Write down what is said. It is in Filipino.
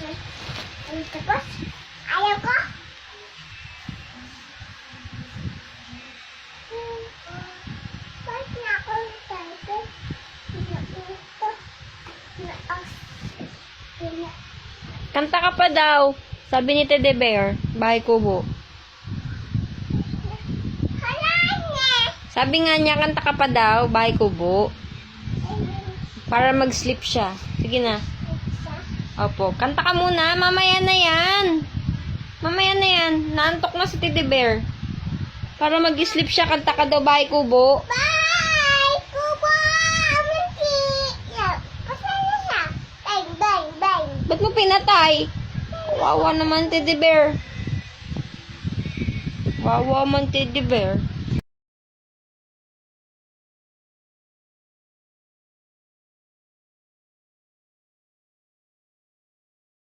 Tapos, ayaw ko. Bakit na ako tayo? Kanta ka pa daw. Sabi ni Teddy Bear, Bahay Kubo. Sabi nga niya, kanta ka pa daw, Bahay Kubo. Para mag-sleep siya. Sige na. Opo. Kanta ka muna. Mamaya na yan. Mamaya na yan. Naantok na si Teddy Bear. Para mag-sleep siya, kanta ka daw, Bahay Kubo. Bye! Kubo! Amunti! Pasaya siya. Bang, bang, bang. Ba't mo pinatay? Wawa naman, Teddy Bear. Wawa man, Teddy Bear.